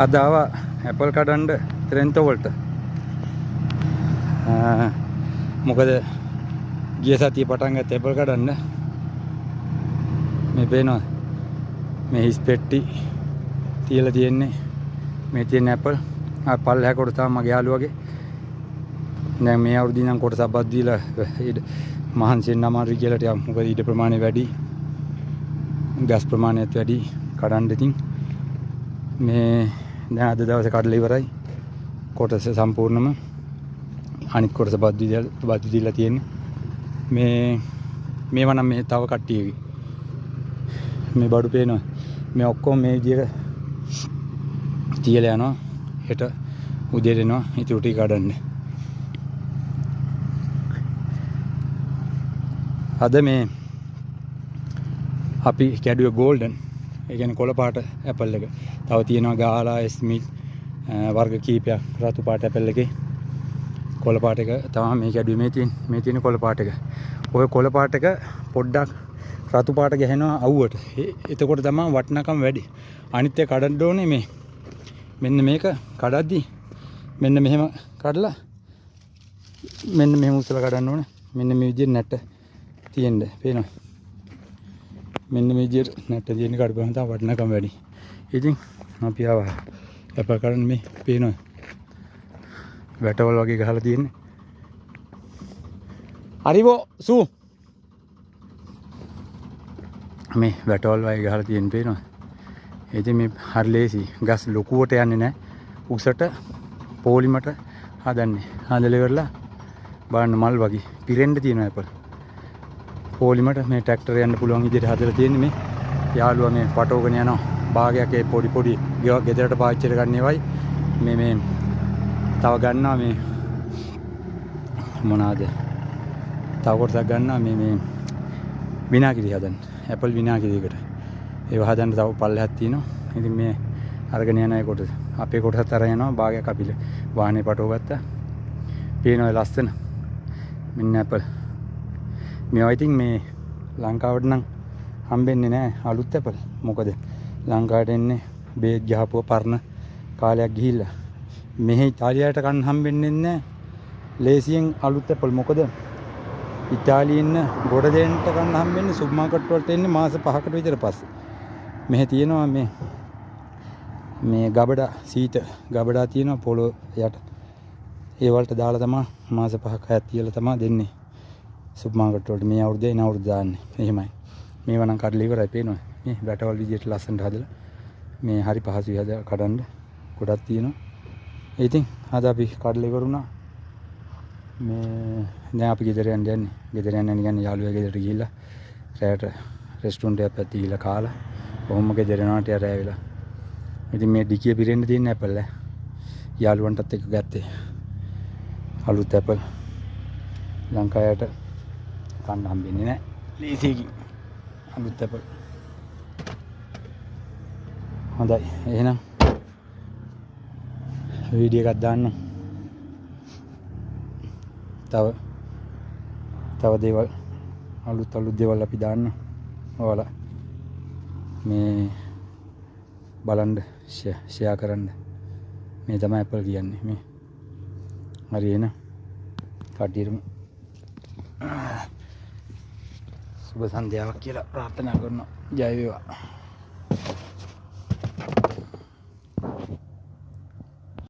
අද ආවා ඇපල් කඩන්න ත්‍රෙන්තෝ වලට. මොකද ගිය සතිය පටන් ගත්ත ඇපල් කඩන්න. මේ පේනවා මේ හිස් පෙට්ටි තියලා තියෙන්නේ. මේ තියෙන ඇපල් පල්ලෙහා කොට තමයි මගේ යාළුවගේ. දැන් මේ අවුරුද්දේ නම් කොටසක් බත් දීලා මහන්සි වෙන්න අමාරුයි කියලා ටිකක්. මොකද ඊට ප්‍රමාණය වැඩි. ගස් ප්‍රමාණයත් වැඩි කඩන්න ඉතින් මේ දැන් අද දවසේ කඩලා ඉවරයි. කොටස සම්පූර්ණම අනිත් කොටස බත් දීලා තියෙන්නේ. මේවා නම් මේ තව කට්ටියගේ. මේ බඩු පේනවා. මේ ඔක්කොම මේ විදියට තියලා යනවා. හෙට උදේට එනවා ඉතුරු ටික කඩන්න. අද මේ අපි කැඩුවේ ගෝල්ඩන්. ඒ කියන්නේ කොළ පාට ඇපල් එක. තව තියෙනවා ගාලා ස්මිත් වර්ග කීපයක් රතු පාට ඇපල් එකේ. කොළ පාට එක තමයි මේ කැඩුවේ. මේ තියෙන කොළ පාට එක. ඔය කොළ පාට එක පොඩ්ඩක් රතු පාට ගහනවා අවුවට. එතකොට තමයි වටිනාකම වැඩි. අනිත් එක කඩන්න ඕනේ මේ. මෙන්න මේක කඩද්දි මෙන්න මෙහෙම කඩලා මෙන්න මෙහෙම උස්සලා කඩන්න ඕනේ. මෙන්න මේ විදිහට නැට තියෙන්න පේනවා. මෙන්න මේ විදිහට නැට තියෙන කඩපුවම තමයි වටිනාකම වැඩි. ඉතින් අපි ආවා ඇපල් කඩන්න. මේ පේනවා වැටවල් වගේ ගහලා තියෙන්නේ. හරිවෝ සූ මේ වැටවල් වගේ ගහලා තියෙන පේනවා. ඉතින් මේ හරි ලේසි. ගස් ලොකුවට යන්නේ නැහැ. උසට පොලිමට හදන්නේ. හදලා ඉවරලා බලන්න මල් වගේ පිරෙන්න තියෙනවා ඇපල්. පොලිමට මේ ට්‍රැක්ටර් යන්න පුළුවන් විදිහට හදලා තියෙන්නේ. මේ යාළුවා මේ පටවගෙන යනවා. භාගයක් ඒ පොඩි ගෙදරට පාවිච්චිට ගන්න ඒවයි. මේ තව ගන්නවා මේ මොනවාද? තව කොටසක් ගන්නවා මේ විනාගිරි හදන්න. ඇපල් විනාගිරියකට. ඒව හදන්න තව පල්ලෙහාක් තියෙනවා. ඉතින් මේ අරගෙන යන අය කොටස. අපේ කොටසත් අරගෙන යනවා. භාගයක් අපිල වාහනේ පටව ගත්තා. පේනවා ලස්සන. මෙන්න ඇපල්. මේවා ඉතින් මේ ලංකාවට නම් හම්බෙන්නේ නැහැ අලුත් ඇපල්. මොකද ලංකාවට එන්නේ බේත් ගහපුව පරණ කාලයක් ගිහිල්ලා. මෙහි ඉතාලියාවට කන්න හම්බෙන්නේ නැහැ ලේසියෙන් අලුත් ඇපල්. මොකද ඉතාලියෙන් ගොඩ දෙන්න කන්න හම්බෙන්නේ සුපර් මාකට් වලට එන්නේ මාස 5කට විතර පස්සේ. මෙහි තියෙනවා මේ ගබඩා සීත ගබඩා තියෙනවා පොළොව යට. ඒ වලට දාලා තමයි මාස 5ක් 6ක් තියලා තමයි දෙන්නේ සුපර් මාකට් වලට. මේ අවුරුද්දේ එන අවුරුද්ද දාන්නේ. එහෙමයි. මේවා නම් කඩලා ඉවරයි පේනවා. මේ වැටවල් විදියට ලස්සනට හදලා මේ හරි පහසුයි හදලා කඩන්න. ගොඩක් තියෙනවා. ඉතින් අද අපි කඩලා ඉවරුණා. මේ දැන් අපි ගෙදර යන්නේ. ගෙදර යන්න නිකන් යාළුවා ගෙදරට ගිහිල්ලා රැයට රෙස්ටුරන්ට් එකක් පැත්තේ ගිහිල්ලා කාලා කොහොම ගෙදර යනවා ටික රැය වෙලා. ඉතින් මේ ඩිකිය පිරෙන්න තියෙන ඇපල් යාළුවන්ටත් එක්ක ගත්තේ. අලුත් ඇපල් ලංකාවට කන්න හම්බෙන්නේ නැහැ. ලීසියකින් අලුත් ඇපල්. හොඳයි. එහෙනම් වීඩියෝ එකක් දාන්න. තව දේවල් අලුත් දේවල් අපි දාන්න. ඔයාලා මේ බලන්න ෂෙයා කරන්න. මේ තමයි ඇපල් කියන්නේ. මේ හරි එන කඩියරම සුබ සන්ධ්‍යාවක් කියලා ප්‍රාර්ථනා කරනවා. ජය වේවා.